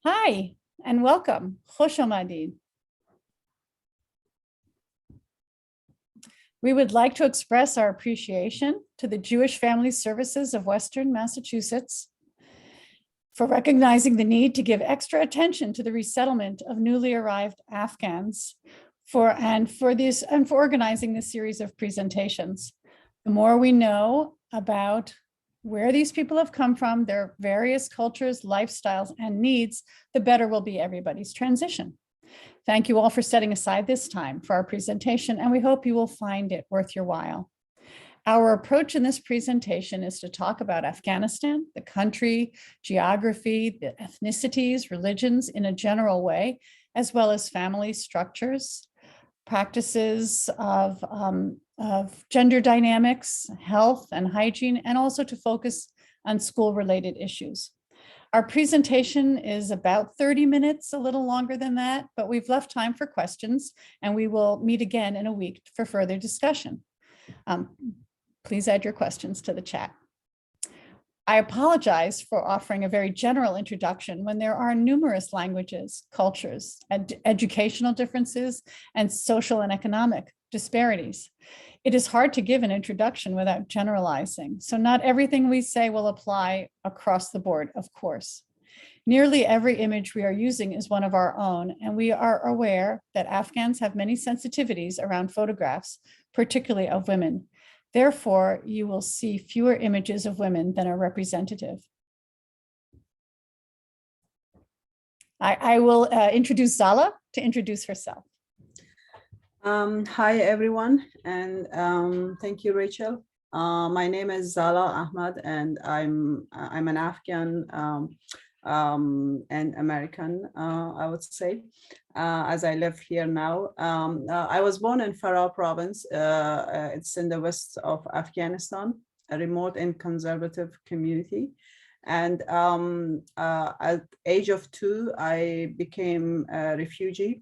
Hi, and welcome. Khosh Amadeen. We would like to express our appreciation to the Jewish Family Services of Western Massachusetts for recognizing the need to give extra attention to the resettlement of newly arrived Afghans for organizing this series of presentations. The more we know about where these people have come from, their various cultures, lifestyles, and needs, the better will be everybody's transition. Thank you all for setting aside this time for our presentation, and we hope you will find it worth your while. Our approach in this presentation is to talk about Afghanistan, the country, geography, the ethnicities, religions in a general way, as well as family structures, practices of gender dynamics, health and hygiene, and also to focus on school-related issues. Our presentation is about 30 minutes, a little longer than that, but we've left time for questions, and we will meet again in a week for further discussion. Please add your questions to the chat. I apologize for offering a very general introduction when there are numerous languages, cultures, educational differences, and social and economic disparities. It is hard to give an introduction without generalizing, so not everything we say will apply across the board, of course. Nearly every image we are using is one of our own, and we are aware that Afghans have many sensitivities around photographs, particularly of women. Therefore, you will see fewer images of women than are representative. I will introduce Zala to introduce herself. Hi, everyone, and thank you, Rachel. My name is Zala Ahmad, and I'm an Afghan and American, I would say, as I live here now. I was born in Farah province. It's in the west of Afghanistan, a remote and conservative community. And at age of 2, I became a refugee.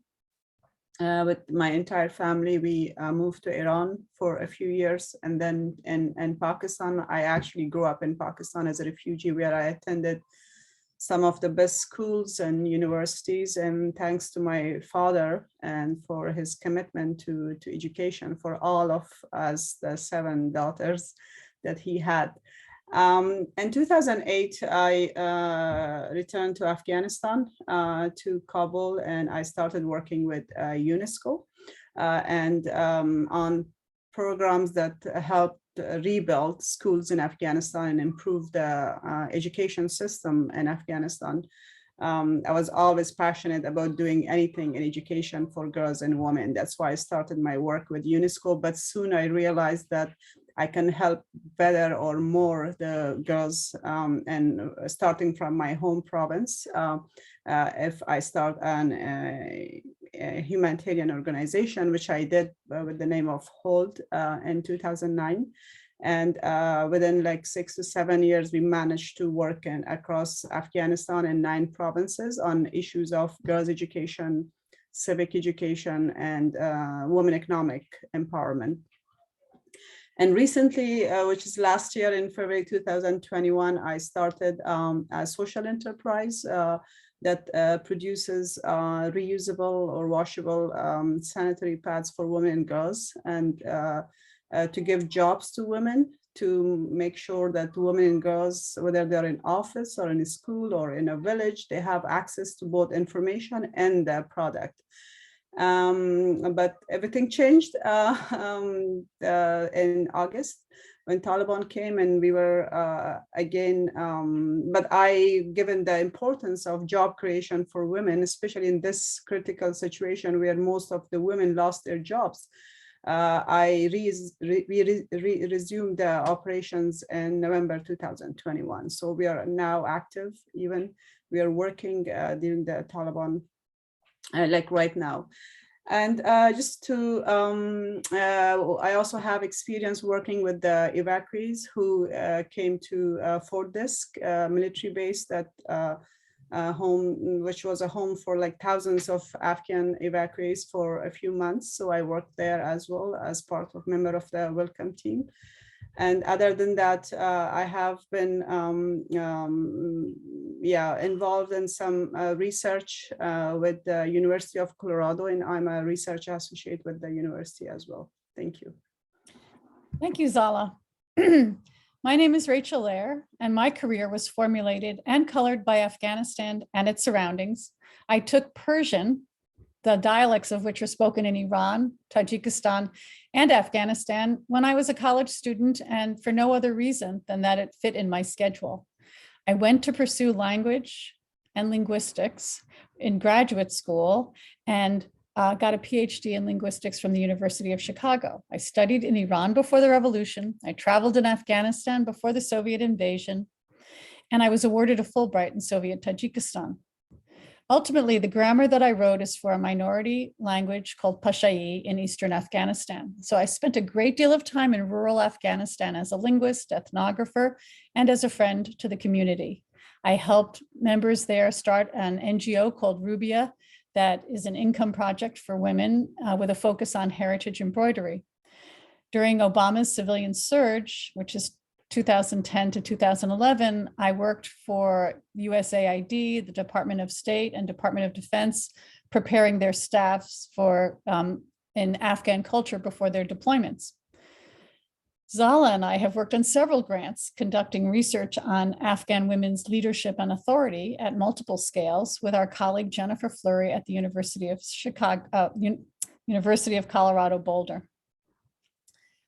With my entire family, we moved to Iran for a few years, and then in Pakistan. I actually grew up in Pakistan as a refugee, where I attended some of the best schools and universities, and thanks to my father and for his commitment to education for all of us, the 7 daughters that he had. In 2008, I returned to Afghanistan, to Kabul, and I started working with UNESCO and on programs that helped rebuild schools in Afghanistan and improve the education system in Afghanistan. I was always passionate about doing anything in education for girls and women. That's why I started my work with UNESCO, but soon I realized that I can help better or more the girls, and starting from my home province, if I start a humanitarian organization, which I did with the name of Hold in 2009. And within like 6 to 7 years, we managed to work across Afghanistan in 9 provinces on issues of girls' education, civic education, and women economic empowerment. And recently, which is last year in February 2021, I started a social enterprise that produces reusable or washable sanitary pads for women and girls, and to give jobs to women, to make sure that women and girls, whether they're in office or in a school or in a village, they have access to both information and the product. But everything changed in August when Taliban came, and we were again, but given the importance of job creation for women, especially in this critical situation where most of the women lost their jobs, we resumed the operations in November 2021. So we are now active, even we are working during the Taliban, like right now. And just to, I also have experience working with the evacuees who came to Fort Disk, military base that home, which was a home for like thousands of Afghan evacuees for a few months. So I worked there as well as part of member of the welcome team. And other than that, I have been yeah, involved in some research with the University of Colorado, and I'm a research associate with the university as well. Thank you. Thank you, Zala. My name is Rachel Lair, and my career was formulated and colored by Afghanistan and its surroundings. I took Persian, the dialects of which are spoken in Iran, Tajikistan, and Afghanistan when I was a college student, and for no other reason than that it fit in my schedule. I went to pursue language and linguistics in graduate school and got a PhD in linguistics from the University of Chicago. I studied in Iran before the revolution. I traveled in Afghanistan before the Soviet invasion, and I was awarded a Fulbright in Soviet Tajikistan. Ultimately, the grammar that I wrote is for a minority language called Pashai in Eastern Afghanistan. So I spent a great deal of time in rural Afghanistan as a linguist, ethnographer, and as a friend to the community. I helped members there start an NGO called Rubia that is an income project for women with a focus on heritage embroidery. During Obama's civilian surge, which is 2010 to 2011, I worked for USAID, the Department of State and Department of Defense, preparing their staffs for in Afghan culture before their deployments. Zala and I have worked on several grants conducting research on Afghan women's leadership and authority at multiple scales with our colleague Jennifer Fleury at the University of University of Colorado Boulder.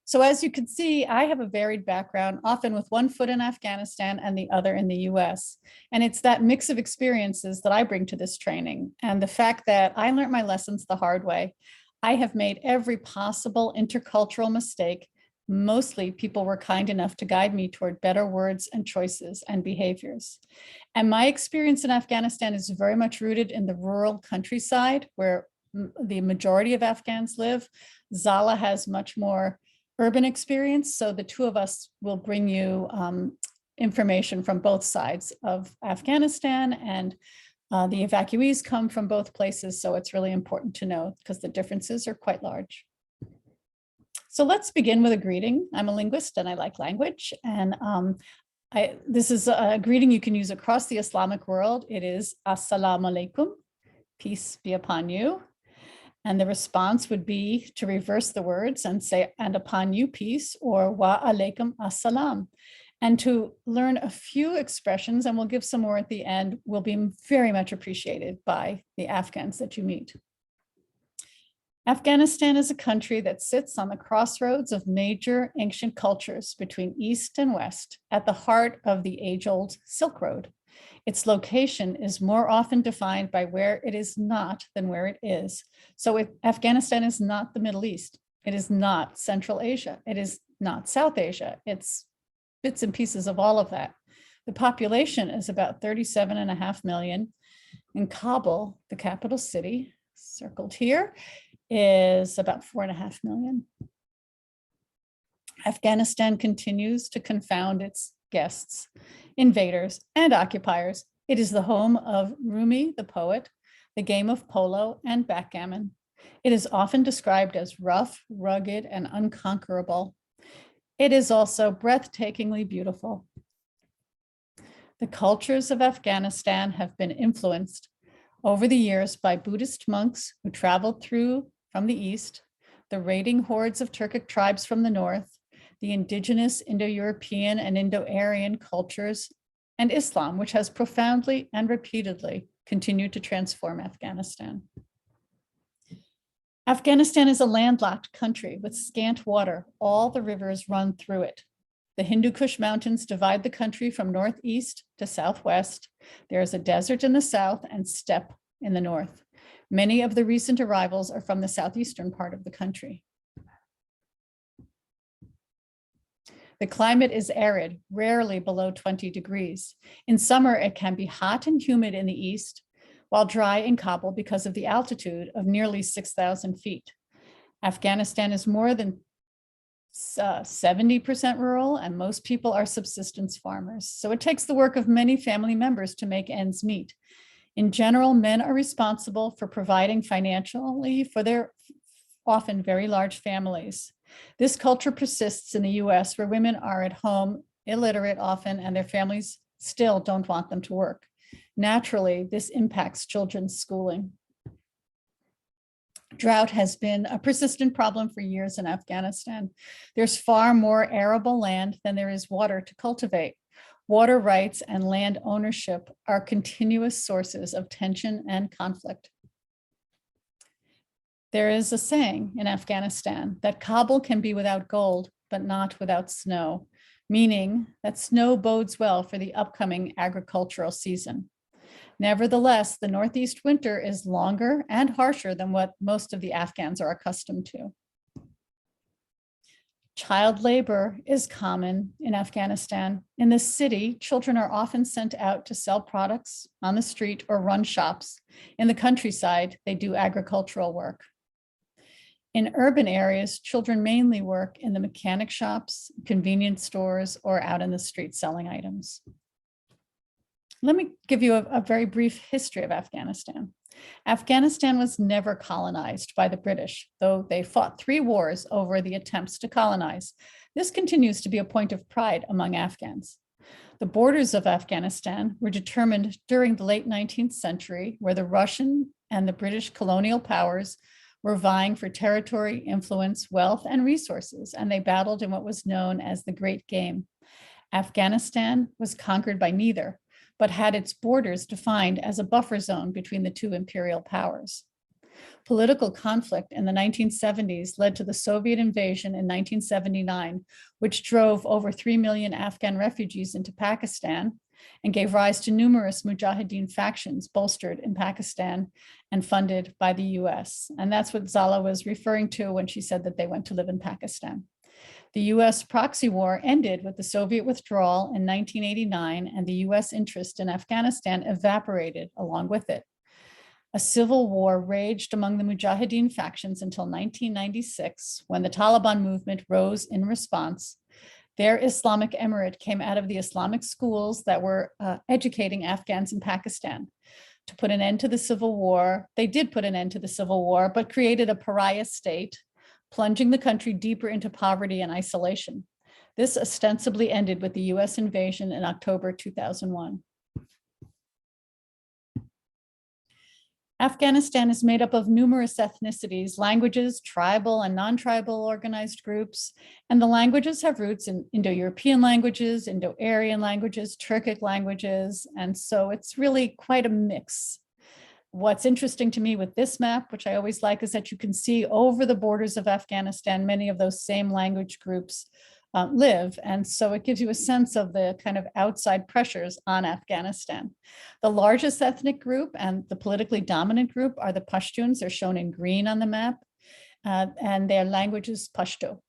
So as you can see, I have a varied background, often with one foot in Afghanistan and the other in the US. And it's that mix of experiences that I bring to this training. And the fact that I learned my lessons the hard way. I have made every possible intercultural mistake. Mostly people were kind enough to guide me toward better words and choices and behaviors. And my experience in Afghanistan is very much rooted in the rural countryside where the majority of Afghans live. Zala has much more urban experience. So the two of us will bring you information from both sides of Afghanistan, and the evacuees come from both places. So it's really important to know because the differences are quite large. So let's begin with a greeting. I'm a linguist and I like language. And this is a greeting you can use across the Islamic world. It is Assalamu alaikum, peace be upon you. And the response would be to reverse the words and say, and upon you peace, or wa alaikum assalam. And to learn a few expressions, and we'll give some more at the end, will be very much appreciated by the Afghans that you meet. Afghanistan is a country that sits on the crossroads of major ancient cultures between East and West, at the heart of the age-old Silk Road. Its location is more often defined by where it is not than where it is. So Afghanistan is not the Middle East. It is not Central Asia. It is not South Asia. It's bits and pieces of all of that. The population is about 37.5 million. In Kabul, the capital city, circled here, is about 4.5 million. Afghanistan continues to confound its guests, invaders, and occupiers. It is the home of Rumi, the poet, the game of polo, and backgammon. It is often described as rough, rugged, and unconquerable. It is also breathtakingly beautiful. The cultures of Afghanistan have been influenced over the years by Buddhist monks who traveled through from the east, the raiding hordes of Turkic tribes from the north, the indigenous Indo-European and Indo-Aryan cultures, and Islam, which has profoundly and repeatedly continued to transform Afghanistan. Afghanistan is a landlocked country with scant water. All the rivers run through it. The Hindu Kush Mountains divide the country from northeast to southwest. There is a desert in the south and steppe in the north. Many of the recent arrivals are from the southeastern part of the country. The climate is arid, rarely below 20 degrees. In summer, it can be hot and humid in the east, while dry in Kabul because of the altitude of nearly 6,000 feet. Afghanistan is more than 70% rural, and most people are subsistence farmers. So it takes the work of many family members to make ends meet. In general, men are responsible for providing financially for their often very large families. This culture persists in the US, where women are at home, illiterate often, and their families still don't want them to work. Naturally, this impacts children's schooling. Drought has been a persistent problem for years in Afghanistan. There's far more arable land than there is water to cultivate. Water rights and land ownership are continuous sources of tension and conflict. There is a saying in Afghanistan that Kabul can be without gold, but not without snow, meaning that snow bodes well for the upcoming agricultural season. Nevertheless, the Northeast winter is longer and harsher than what most of the Afghans are accustomed to. Child labor is common in Afghanistan. In the city, children are often sent out to sell products on the street or run shops. In the countryside, they do agricultural work. In urban areas, children mainly work in the mechanic shops, convenience stores, or out in the street selling items. Let me give you a very brief history of Afghanistan. Afghanistan was never colonized by the British, though they fought 3 wars over the attempts to colonize. This continues to be a point of pride among Afghans. The borders of Afghanistan were determined during the late 19th century, where the Russian and the British colonial powers were vying for territory, influence, wealth, and resources, and they battled in what was known as the Great Game. Afghanistan was conquered by neither, but had its borders defined as a buffer zone between the 2 imperial powers. Political conflict in the 1970s led to the Soviet invasion in 1979, which drove over 3 million Afghan refugees into Pakistan and gave rise to numerous Mujahideen factions bolstered in Pakistan and funded by the US. And that's what Zala was referring to when she said that they went to live in Pakistan. The US proxy war ended with the Soviet withdrawal in 1989, and the US interest in Afghanistan evaporated along with it. A civil war raged among the Mujahideen factions until 1996, when the Taliban movement rose in response. Their Islamic emirate came out of the Islamic schools that were educating Afghans in Pakistan. To put an end to the civil war, they did put an end to the civil war, but created a pariah state, plunging the country deeper into poverty and isolation. This ostensibly ended with the US invasion in October 2001. Afghanistan is made up of numerous ethnicities, languages, tribal and non-tribal organized groups, and the languages have roots in Indo-European languages, Indo-Aryan languages, Turkic languages, and so it's really quite a mix. What's interesting to me with this map, which I always like, is that you can see over the borders of Afghanistan, many of those same language groups live. And so it gives you a sense of the kind of outside pressures on Afghanistan. The largest ethnic group and the politically dominant group are the Pashtuns. They're shown in green on the map, and their language is Pashto.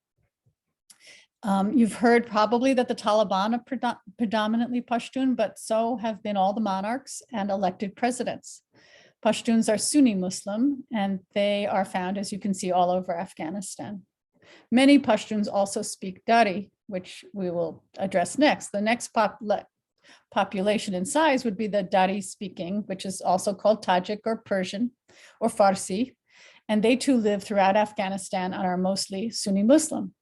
You've heard probably that the Taliban are predominantly Pashtun, but so have been all the monarchs and elected presidents. Pashtuns are Sunni Muslim, and they are found, as you can see, all over Afghanistan. Many Pashtuns also speak Dari, which we will address next. The next population in size would be the Dari speaking, which is also called Tajik or Persian or Farsi, and they too live throughout Afghanistan and are mostly Sunni Muslim.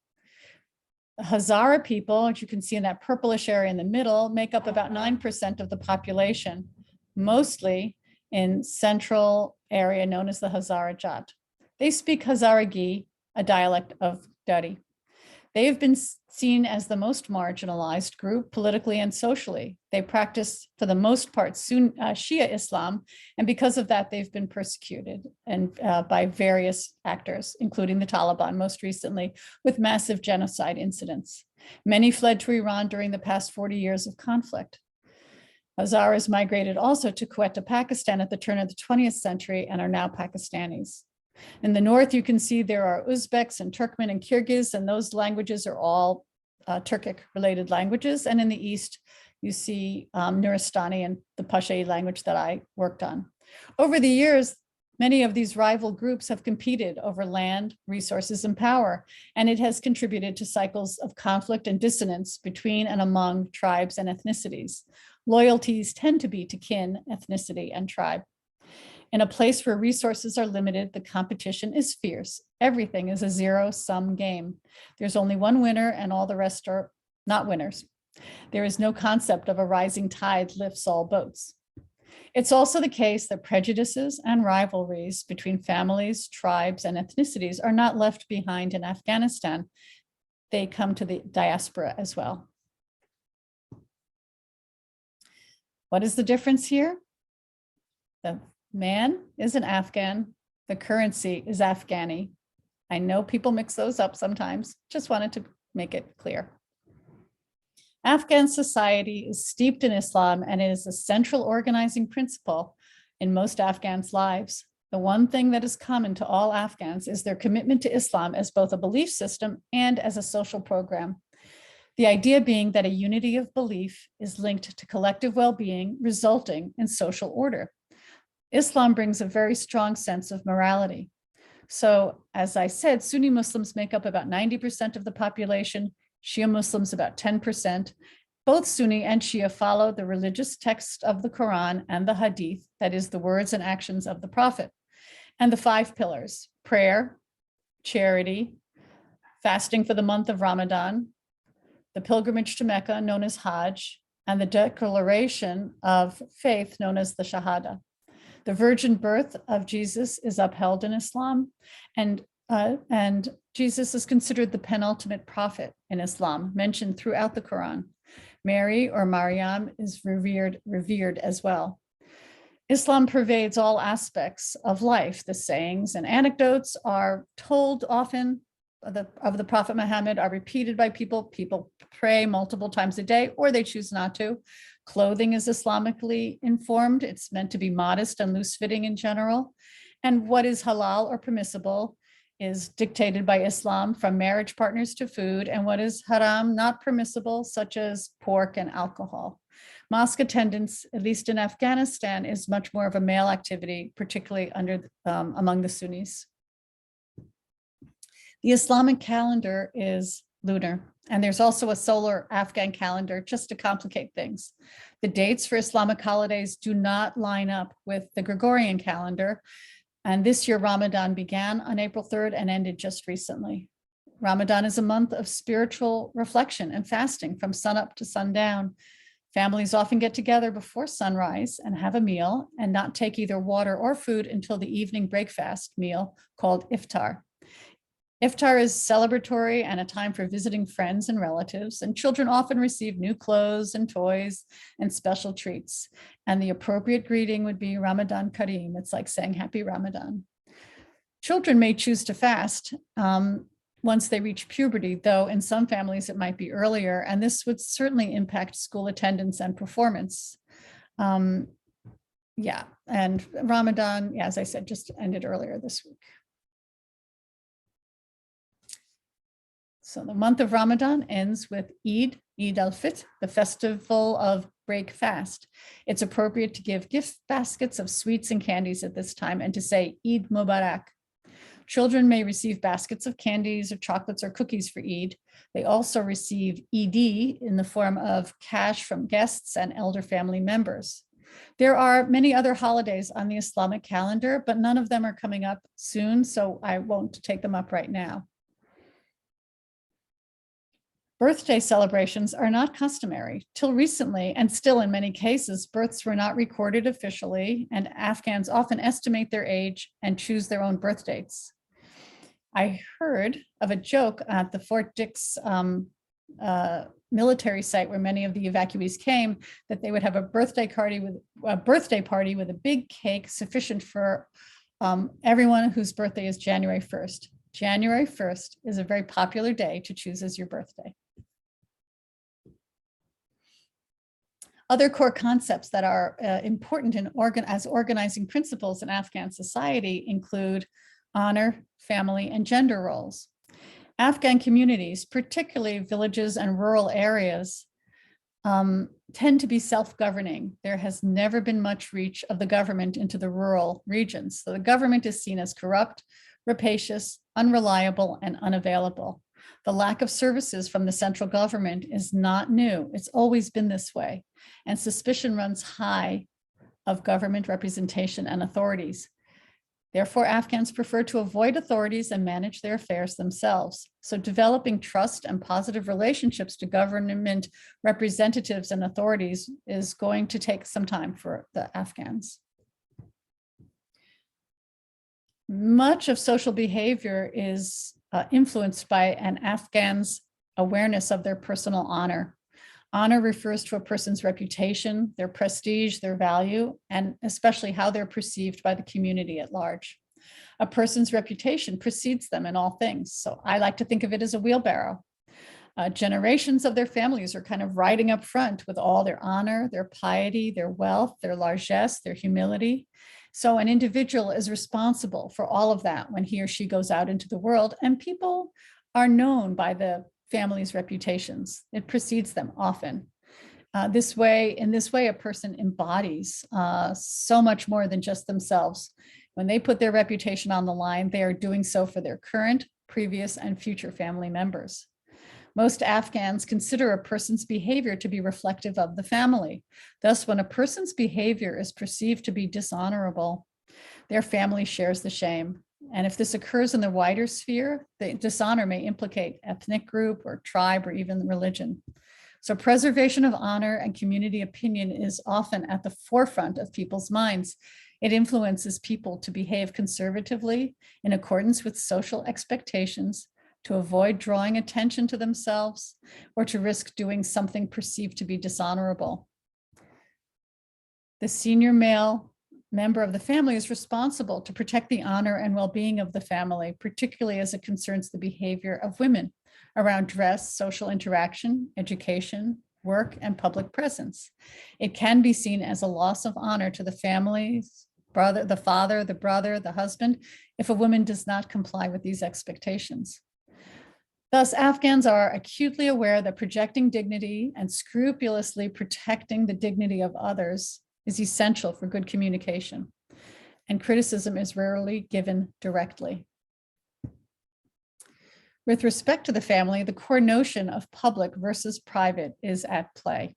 The Hazara people, as you can see in that purplish area in the middle, make up about 9% of the population, mostly in central area known as the Hazara Jat. They speak Hazaragi, a dialect of Dari. They have been seen as the most marginalized group politically and socially. They practice, for the most part, Shia Islam, and because of that, they've been persecuted and by various actors, including the Taliban most recently, with massive genocide incidents. Many fled to Iran during the past 40 years of conflict. Hazaras migrated also to Quetta, Pakistan at the turn of the 20th century and are now Pakistanis. In the north, you can see there are Uzbeks and Turkmen and Kyrgyz, and those languages are all Turkic-related languages. And in the east, you see Nuristani and the Pashtun language that I worked on. Over the years, many of these rival groups have competed over land, resources, and power, and it has contributed to cycles of conflict and dissonance between and among tribes and ethnicities. Loyalties tend to be to kin, ethnicity, and tribe. In a place where resources are limited, the competition is fierce. Everything is a zero-sum game. There's only one winner and all the rest are not winners. There is no concept of a rising tide lifts all boats. It's also the case that prejudices and rivalries between families, tribes, and ethnicities are not left behind in Afghanistan. They come to the diaspora as well. What is the difference here? The man is an Afghan. The currency is Afghani. I know people mix those up sometimes. Just wanted to make it clear. Afghan society is steeped in Islam and it is a central organizing principle in most Afghans' lives. The one thing that is common to all Afghans is their commitment to Islam as both a belief system and as a social program. The idea being that a unity of belief is linked to collective well-being, resulting in social order. Islam brings a very strong sense of morality. So, as I said, Sunni Muslims make up about 90% of the population, Shia Muslims about 10%. Both Sunni and Shia follow the religious text of the Quran and the Hadith, that is, the words and actions of the Prophet, and the 5 pillars: prayer, charity, fasting for the month of Ramadan, the pilgrimage to Mecca, known as Hajj, and the declaration of faith, known as the Shahada. The virgin birth of Jesus is upheld in Islam, and Jesus is considered the penultimate prophet in Islam, mentioned throughout the Quran. Mary, or Maryam, is revered as well. Islam pervades all aspects of life. The sayings and anecdotes are told often of the Prophet Muhammad are repeated by people. People pray multiple times a day, or they choose not to. Clothing is Islamically informed. It's meant to be modest and loose-fitting in general. And what is halal or permissible is dictated by Islam, from marriage partners to food, and what is haram, not permissible, such as pork and alcohol. Mosque attendance, at least in Afghanistan, is much more of a male activity, particularly among the Sunnis. The Islamic calendar is lunar, and there's also a solar Afghan calendar, just to complicate things. The dates for Islamic holidays do not line up with the Gregorian calendar, and this year Ramadan began on April 3rd and ended just recently. Ramadan is a month of spiritual reflection and fasting from sunup to sundown. Families often get together before sunrise and have a meal and not take either water or food until the evening breakfast meal called iftar. Iftar is celebratory and a time for visiting friends and relatives, and children often receive new clothes and toys and special treats. And the appropriate greeting would be Ramadan Kareem. It's like saying Happy Ramadan. Children may choose to fast once they reach puberty, though in some families it might be earlier, and this would certainly impact school attendance and performance. And Ramadan, as I said, just ended earlier this week. So the month of Ramadan ends with Eid al-Fitr, the festival of break fast. It's appropriate to give gift baskets of sweets and candies at this time and to say Eid Mubarak. Children may receive baskets of candies or chocolates or cookies for Eid. They also receive Eid in the form of cash from guests and elder family members. There are many other holidays on the Islamic calendar, but none of them are coming up soon, so I won't take them up right now. Birthday celebrations are not customary. Till recently, and still in many cases, births were not recorded officially, and Afghans often estimate their age and choose their own birth dates. I heard of a joke at the Fort Dix military site where many of the evacuees came, that they would have a birthday party with a big cake sufficient for everyone whose birthday is January 1st. January 1st is a very popular day to choose as your birthday. Other core concepts that are important as organizing principles in Afghan society include honor, family, and gender roles. Afghan communities, particularly villages and rural areas, tend to be self-governing. There has never been much reach of the government into the rural regions. So the government is seen as corrupt, rapacious, unreliable, and unavailable. The lack of services from the central government is not new. It's always been this way. And suspicion runs high of government representation and authorities. Therefore, Afghans prefer to avoid authorities and manage their affairs themselves. So developing trust and positive relationships to government representatives and authorities is going to take some time for the Afghans. Much of social behavior is influenced by an Afghan's awareness of their personal honor. Honor refers to a person's reputation, their prestige, their value, and especially how they're perceived by the community at large. A person's reputation precedes them in all things. So I like to think of it as a wheelbarrow. Generations of their families are kind of riding up front with all their honor, their piety, their wealth, their largesse, their humility. So an individual is responsible for all of that when he or she goes out into the world, and people are known by the family's reputations. It precedes them often. In this way, a person embodies so much more than just themselves. When they put their reputation on the line, they are doing so for their current, previous, and future family members. Most Afghans consider a person's behavior to be reflective of the family. Thus, when a person's behavior is perceived to be dishonorable, their family shares the shame. And if this occurs in the wider sphere, the dishonor may implicate ethnic group or tribe or even religion. So preservation of honor and community opinion is often at the forefront of people's minds. It influences people to behave conservatively in accordance with social expectations, to avoid drawing attention to themselves, or to risk doing something perceived to be dishonorable. The senior male member of the family is responsible to protect the honor and well-being of the family, particularly as it concerns the behavior of women around dress, social interaction, education, work, and public presence. It can be seen as a loss of honor to the family's brother, the father, the brother, the husband, if a woman does not comply with these expectations. Thus, Afghans are acutely aware that projecting dignity and scrupulously protecting the dignity of others is essential for good communication, and criticism is rarely given directly. With respect to the family, the core notion of public versus private is at play.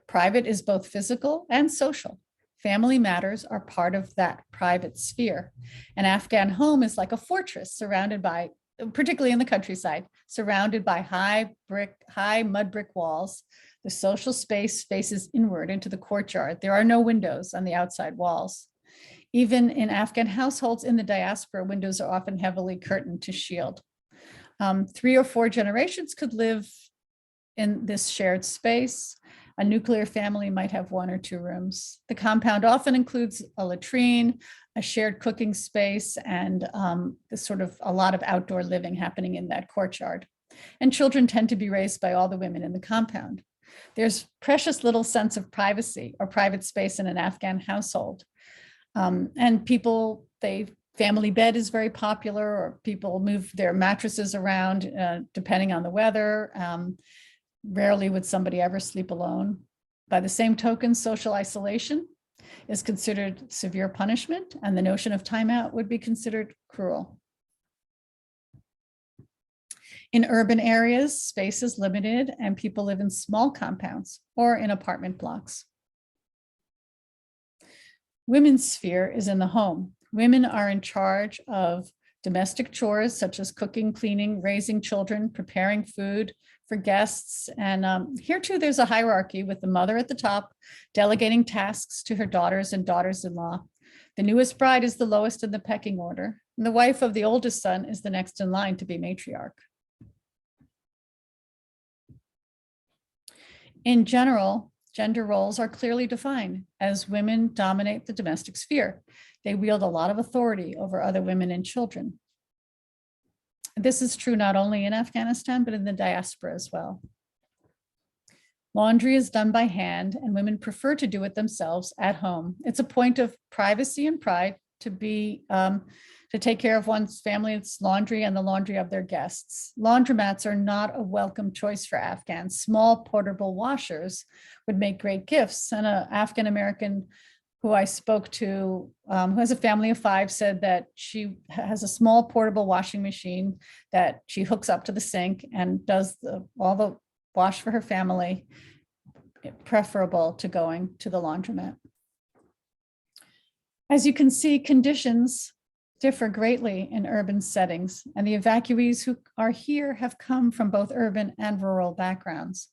Private is both physical and social. Family matters are part of that private sphere. An Afghan home is like a fortress surrounded by, particularly in the countryside, surrounded by high mud brick walls. The social space faces inward into the courtyard. There are no windows on the outside walls. Even in Afghan households in the diaspora, windows are often heavily curtained to shield. 3 or 4 generations could live in this shared space. A nuclear family might have 1 or 2 rooms. The compound often includes a latrine, a shared cooking space, and a lot of outdoor living happening in that courtyard. And children tend to be raised by all the women in the compound. There's precious little sense of privacy or private space in an Afghan household. And people, family bed is very popular, or people move their mattresses around depending on the weather. Rarely would somebody ever sleep alone. By the same token, social isolation is considered severe punishment, and the notion of timeout would be considered cruel. In urban areas, space is limited and people live in small compounds or in apartment blocks. Women's sphere is in the home. Women are in charge of domestic chores such as cooking, cleaning, raising children, preparing food for guests. And here too, there's a hierarchy with the mother at the top, delegating tasks to her daughters and daughters-in-law. The newest bride is the lowest in the pecking order, and the wife of the oldest son is the next in line to be matriarch. In general, gender roles are clearly defined as women dominate the domestic sphere. They wield a lot of authority over other women and children. This is true not only in Afghanistan, but in the diaspora as well. Laundry is done by hand, and women prefer to do it themselves at home. It's a point of privacy and pride to take care of one's family's laundry and the laundry of their guests. Laundromats are not a welcome choice for Afghans. Small portable washers would make great gifts. And an Afghan American who I spoke to, who has a family of 5, said that she has a small portable washing machine that she hooks up to the sink and does all the wash for her family, preferable to going to the laundromat. As you can see, conditions differ greatly in urban settings, and the evacuees who are here have come from both urban and rural backgrounds.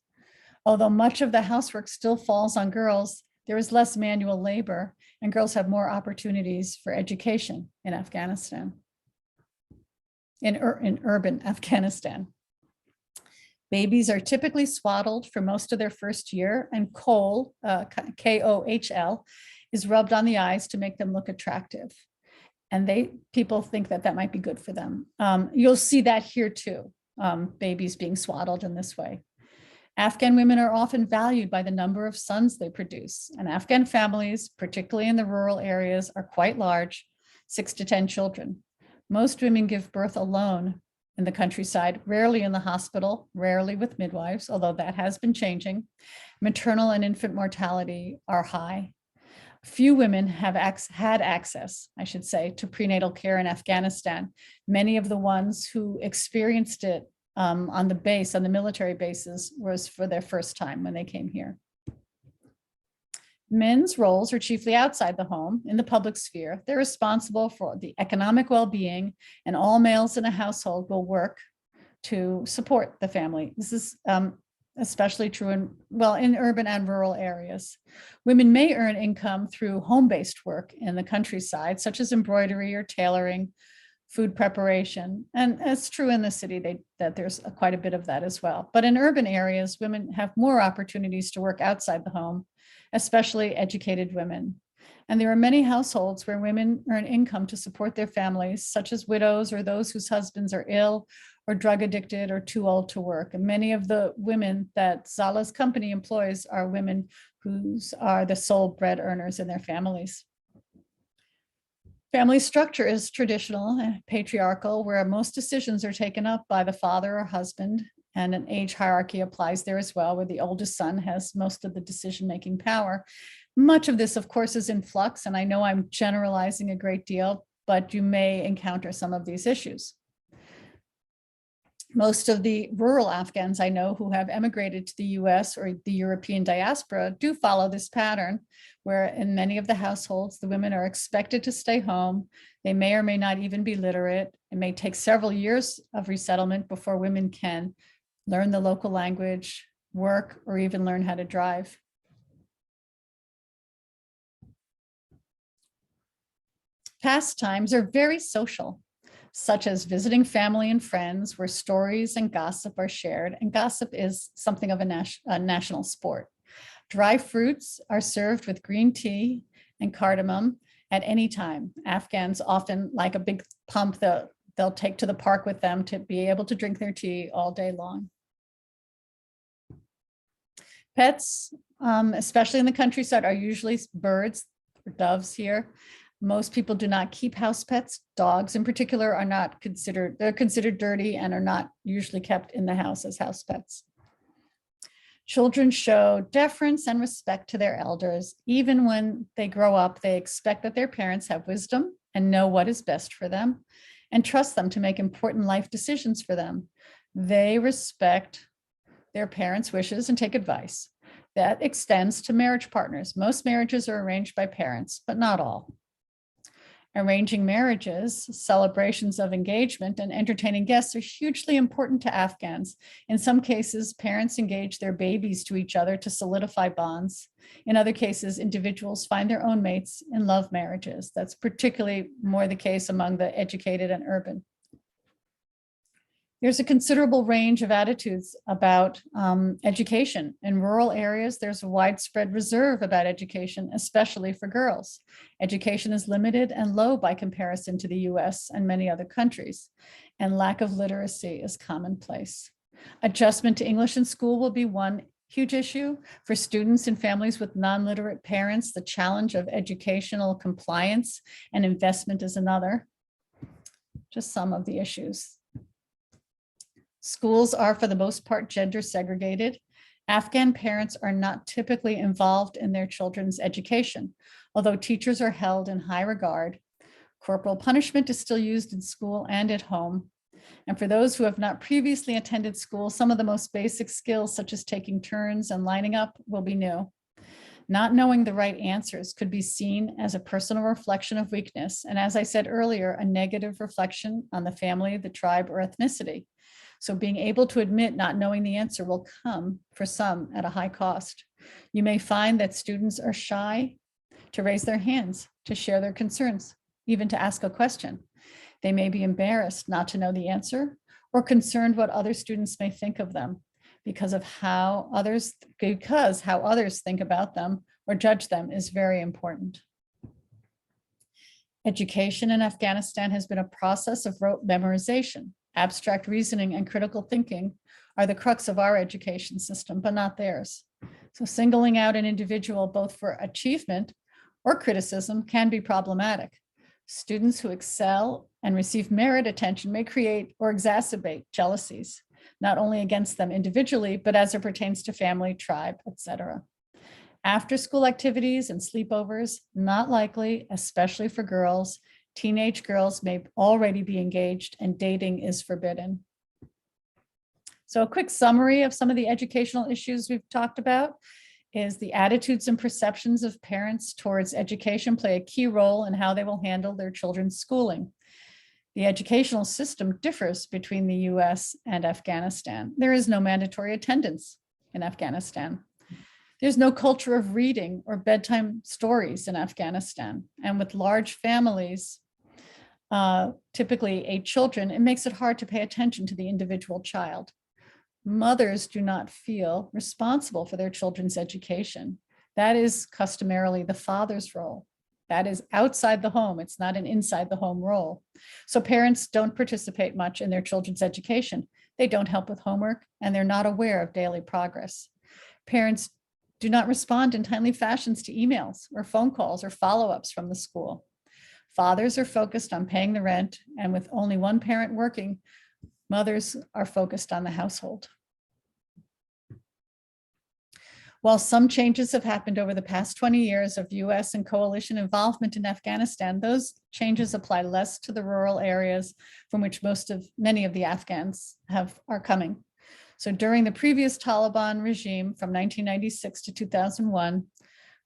Although much of the housework still falls on girls, there is less manual labor, and girls have more opportunities for education in Afghanistan, in urban Afghanistan. Babies are typically swaddled for most of their first year, and kohl, K-O-H-L, is rubbed on the eyes to make them look attractive. And people think that that might be good for them. You'll see that here too, babies being swaddled in this way. Afghan women are often valued by the number of sons they produce, and Afghan families, particularly in the rural areas, are quite large, 6 to 10 children. Most women give birth alone in the countryside, rarely in the hospital, rarely with midwives, although that has been changing. Maternal and infant mortality are high. Few women have had access, I should say, to prenatal care in Afghanistan. Many of the ones who experienced it on the military bases was for their first time when they came here. Men's roles are chiefly outside the home in the public sphere. They're responsible for the economic well-being, and all males in a household will work to support the family. This is especially true in urban and rural areas. Women may earn income through home-based work in the countryside, such as embroidery or tailoring, food preparation. And it's true in the city that there's quite a bit of that as well. But in urban areas, women have more opportunities to work outside the home, especially educated women. And there are many households where women earn income to support their families, such as widows or those whose husbands are ill or drug addicted or too old to work. And many of the women that Zala's company employs are women who are the sole bread earners in their families. Family structure is traditional and patriarchal, where most decisions are taken up by the father or husband, and an age hierarchy applies there as well, where the oldest son has most of the decision-making power. Much of this, of course, is in flux, and I know I'm generalizing a great deal, but you may encounter some of these issues. Most of the rural Afghans I know who have emigrated to the US or the European diaspora do follow this pattern, where in many of the households, the women are expected to stay home. They may or may not even be literate. It may take several years of resettlement before women can learn the local language, work, or even learn how to drive. Pastimes are very social, such as visiting family and friends, where stories and gossip are shared, and gossip is something of a national sport. Dry fruits are served with green tea and cardamom at any time. Afghans often like a big pump that they'll take to the park with them to be able to drink their tea all day long. Pets, especially in the countryside, are usually birds or doves here. Most people do not keep house pets. Dogs in particular are not considered, they're considered dirty and are not usually kept in the house as house pets. Children show deference and respect to their elders. Even when they grow up, they expect that their parents have wisdom and know what is best for them and trust them to make important life decisions for them. They respect their parents' wishes and take advice. That extends to marriage partners. Most marriages are arranged by parents, but not all. Arranging marriages, celebrations of engagement, and entertaining guests are hugely important to Afghans. In some cases, parents engage their babies to each other to solidify bonds. In other cases, individuals find their own mates in love marriages. That's particularly more the case among the educated and urban. There's a considerable range of attitudes about education. In rural areas, there's a widespread reserve about education, especially for girls. Education is limited and low by comparison to the US and many other countries, and lack of literacy is commonplace. Adjustment to English in school will be one huge issue. For students and families with non-literate parents, the challenge of educational compliance and investment is another. Just some of the issues. Schools are, for the most part, gender segregated. Afghan parents are not typically involved in their children's education, although teachers are held in high regard. Corporal punishment is still used in school and at home. And for those who have not previously attended school, some of the most basic skills, such as taking turns and lining up, will be new. Not knowing the right answers could be seen as a personal reflection of weakness, and as I said earlier, a negative reflection on the family, the tribe, or ethnicity. So being able to admit not knowing the answer will come, for some, at a high cost. You may find that students are shy to raise their hands, to share their concerns, even to ask a question. They may be embarrassed not to know the answer or concerned what other students may think of them because how others think about them or judge them is very important. Education in Afghanistan has been a process of rote memorization. Abstract reasoning and critical thinking are the crux of our education system, but not theirs. So singling out an individual both for achievement or criticism can be problematic. Students who excel and receive merit attention may create or exacerbate jealousies, not only against them individually, but as it pertains to family, tribe, etc. After school activities and sleepovers, not likely, especially for girls. Teenage girls may already be engaged and dating is forbidden. So a quick summary of some of the educational issues we've talked about is the attitudes and perceptions of parents towards education play a key role in how they will handle their children's schooling. The educational system differs between the US and Afghanistan. There is no mandatory attendance in Afghanistan. There's no culture of reading or bedtime stories in Afghanistan. And with large families, typically 8 children, it makes it hard to pay attention to the individual child. Mothers do not feel responsible for their children's education. That is customarily the father's role. That is outside the home. It's not an inside the home role. So parents don't participate much in their children's education. They don't help with homework, and they're not aware of daily progress. Parents do not respond in timely fashions to emails or phone calls or follow-ups from the school. Fathers are focused on paying the rent, and with only one parent working, mothers are focused on the household. While some changes have happened over the past 20 years of US and coalition involvement in Afghanistan, those changes apply less to the rural areas from which many of the Afghans are coming. So during the previous Taliban regime from 1996 to 2001,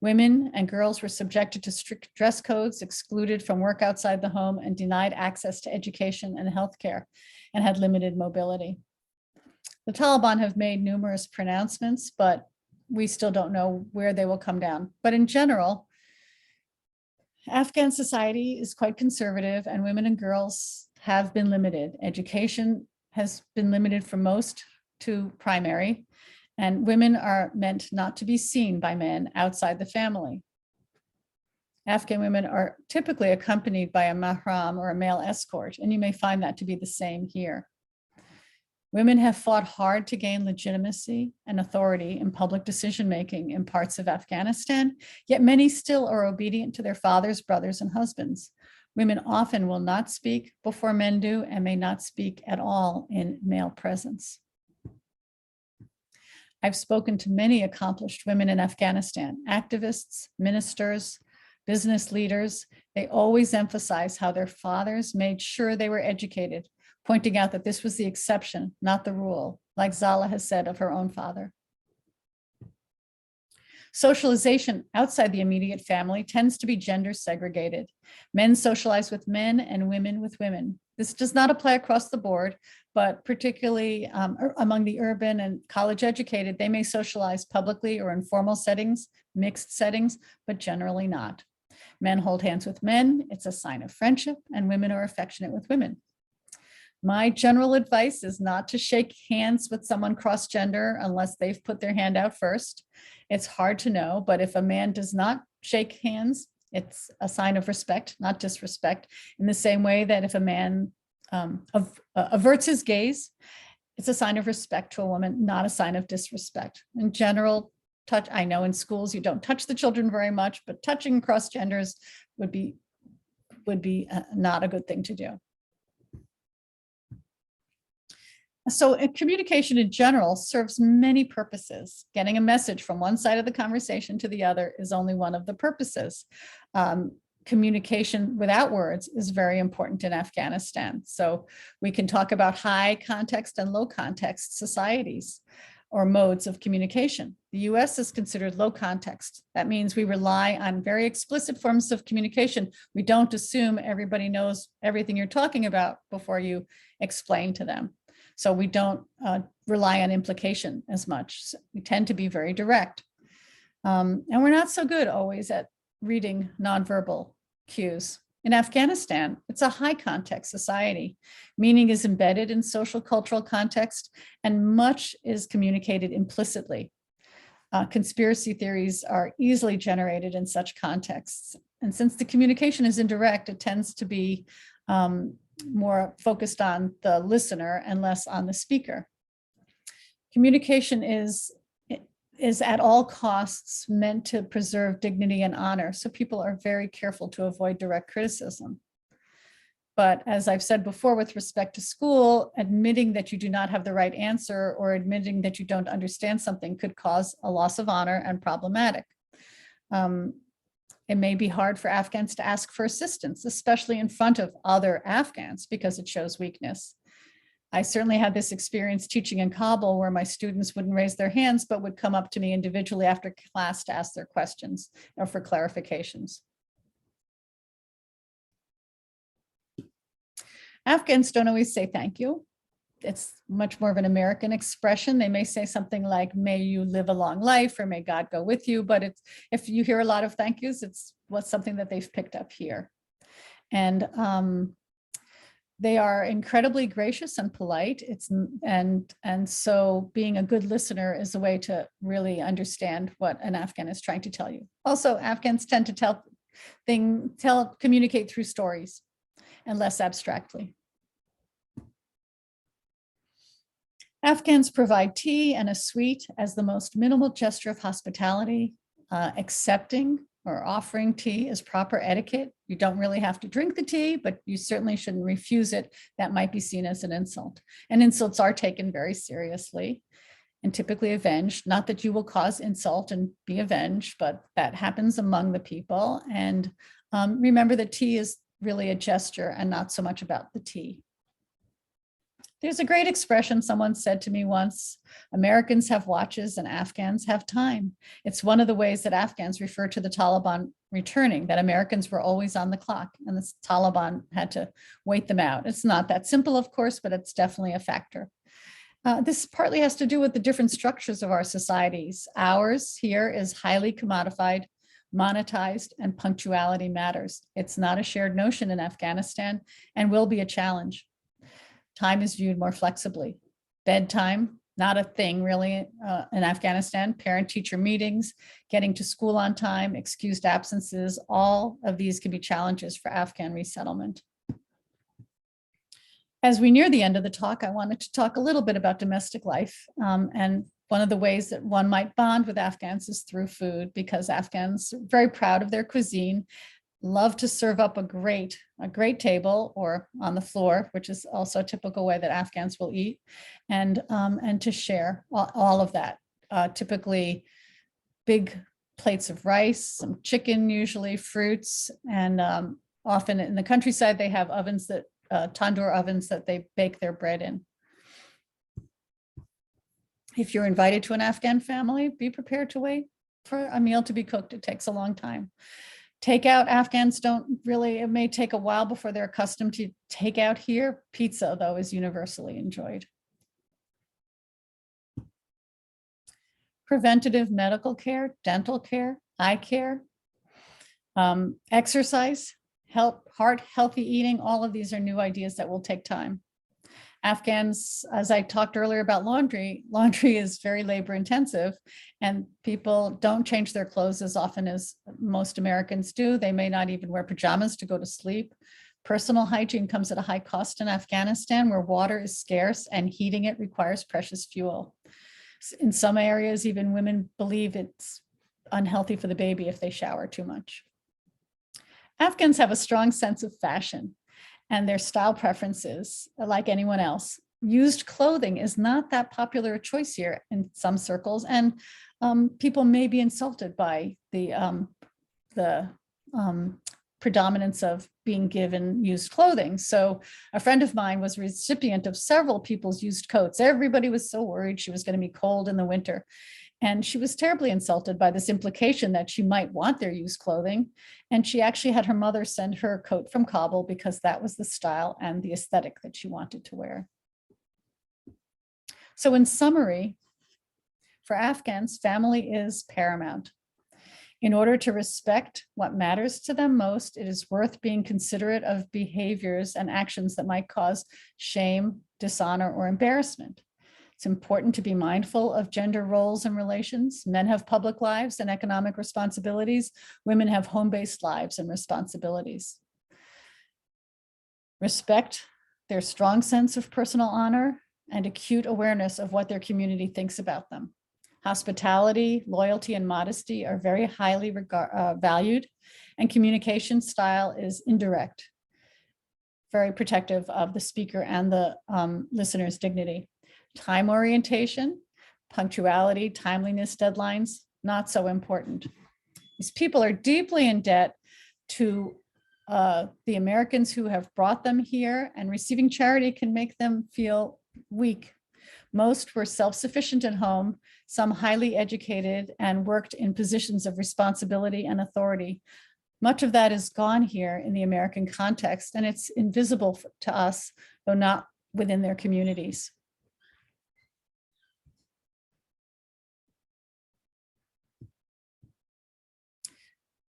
women and girls were subjected to strict dress codes, excluded from work outside the home, and denied access to education and healthcare, and had limited mobility. The Taliban have made numerous pronouncements, but we still don't know where they will come down. But in general, Afghan society is quite conservative, and women and girls have been limited. Education has been limited for most to primary, and women are meant not to be seen by men outside the family. Afghan women are typically accompanied by a mahram or a male escort, and you may find that to be the same here. Women have fought hard to gain legitimacy and authority in public decision-making in parts of Afghanistan, yet many still are obedient to their fathers, brothers, and husbands. Women often will not speak before men do and may not speak at all in male presence. I've spoken to many accomplished women in Afghanistan, activists, ministers, business leaders. They always emphasize how their fathers made sure they were educated, pointing out that this was the exception, not the rule, like Zala has said of her own father. Socialization outside the immediate family tends to be gender segregated. Men socialize with men and women with women. This does not apply across the board, but particularly among the urban and college educated, they may socialize publicly or in formal settings, mixed settings, but generally not. Men hold hands with men, it's a sign of friendship, and women are affectionate with women. My general advice is not to shake hands with someone cross-gender unless they've put their hand out first. It's hard to know, but if a man does not shake hands, it's a sign of respect, not disrespect, in the same way that if a man averts his gaze, it's a sign of respect to a woman, not a sign of disrespect. In general, I know in schools you don't touch the children very much, but touching cross genders would be not a good thing to do. So communication in general serves many purposes. Getting a message from one side of the conversation to the other is only one of the purposes. Communication without words is very important in Afghanistan. So we can talk about high context and low context societies. or modes of communication. The US is considered low context. That means we rely on very explicit forms of communication. We don't assume everybody knows everything you're talking about before you explain to them. So we don't rely on implication as much. So we tend to be very direct. And we're not so good always at reading nonverbal cues. In Afghanistan, it's a high context society. Meaning is embedded in social cultural context, and much is communicated implicitly. Conspiracy theories are easily generated in such contexts. And since the communication is indirect, it tends to be more focused on the listener and less on the speaker. Communication is at all costs meant to preserve dignity and honor. So people are very careful to avoid direct criticism. But as I've said before, with respect to school, admitting that you do not have the right answer or admitting that you don't understand something could cause a loss of honor and problematic. It may be hard for Afghans to ask for assistance, especially in front of other Afghans, because it shows weakness. I certainly had this experience teaching in Kabul where my students wouldn't raise their hands, but would come up to me individually after class to ask their questions or for clarifications. Afghans don't always say thank you. It's much more of an American expression. They may say something like, may you live a long life, or may God go with you. But if you hear a lot of thank yous, it's something that they've picked up here. And they are incredibly gracious and polite. And so being a good listener is a way to really understand what an Afghan is trying to tell you. Also, Afghans tend to communicate through stories and less abstractly. Afghans provide tea and a sweet as the most minimal gesture of hospitality. Accepting or offering tea is proper etiquette. You don't really have to drink the tea, but you certainly shouldn't refuse it. That might be seen as an insult. And insults are taken very seriously and typically avenged. Not that you will cause insult and be avenged, but that happens among the people. And remember that tea is really a gesture and not so much about the tea. There's a great expression someone said to me once: Americans have watches and Afghans have time. It's one of the ways that Afghans refer to the Taliban returning, that Americans were always on the clock and the Taliban had to wait them out. It's not that simple, of course, but it's definitely a factor. This partly has to do with the different structures of our societies. Ours here is highly commodified, monetized, and punctuality matters. It's not a shared notion in Afghanistan and will be a challenge. Time is viewed more flexibly. Bedtime, not a thing really in Afghanistan. Parent-teacher meetings, getting to school on time, excused absences, all of these can be challenges for Afghan resettlement. As we near the end of the talk, I wanted to talk a little bit about domestic life. And one of the ways that one might bond with Afghans is through food, because Afghans are very proud of their cuisine, love to serve up a great table or on the floor, which is also a typical way that Afghans will eat, and to share all of that. Typically big plates of rice, some chicken, usually fruits, and often in the countryside, they have ovens that tandoor ovens that they bake their bread in. If you're invited to an Afghan family, be prepared to wait for a meal to be cooked. It takes a long time. Takeout, Afghans don't really, it may take a while before they're accustomed to takeout here. Pizza, though, is universally enjoyed. Preventative medical care, dental care, eye care, exercise, heart, healthy eating, all of these are new ideas that will take time. Afghans, as I talked earlier about laundry is very labor intensive, and people don't change their clothes as often as most Americans do. They may not even wear pajamas to go to sleep. Personal hygiene comes at a high cost in Afghanistan, where water is scarce and heating it requires precious fuel. In some areas, even women believe it's unhealthy for the baby if they shower too much. Afghans have a strong sense of fashion and their style preferences, like anyone else. Used clothing is not that popular a choice here in some circles, and people may be insulted by the predominance of being given used clothing. So a friend of mine was a recipient of several people's used coats. Everybody was so worried she was going to be cold in the winter. And she was terribly insulted by this implication that she might want their used clothing. And she actually had her mother send her a coat from Kabul because that was the style and the aesthetic that she wanted to wear. So in summary, for Afghans, family is paramount. In order to respect what matters to them most, it is worth being considerate of behaviors and actions that might cause shame, dishonor, or embarrassment. It's important to be mindful of gender roles and relations. Men have public lives and economic responsibilities. Women have home-based lives and responsibilities. Respect their strong sense of personal honor and acute awareness of what their community thinks about them. Hospitality, loyalty, and modesty are very highly valued, and communication style is indirect, very protective of the speaker and the listener's dignity. Time orientation, punctuality, timeliness, deadlines, not so important. These people are deeply in debt to the Americans who have brought them here, and receiving charity can make them feel weak. Most were self-sufficient at home, some highly educated and worked in positions of responsibility and authority. Much of that is gone here in the American context, and it's invisible to us, though not within their communities.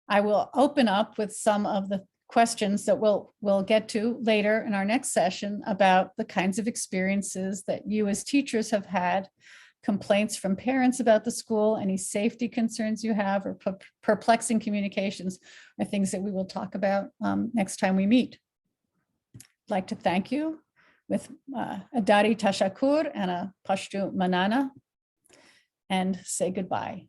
I will open up with some of the questions that we'll get to later in our next session about the kinds of experiences that you as teachers have had, complaints from parents about the school, any safety concerns you have, or perplexing communications are things that we will talk about next time we meet. I'd like to thank you with a Dari Tashakur and a Pashtu Manana, and say goodbye.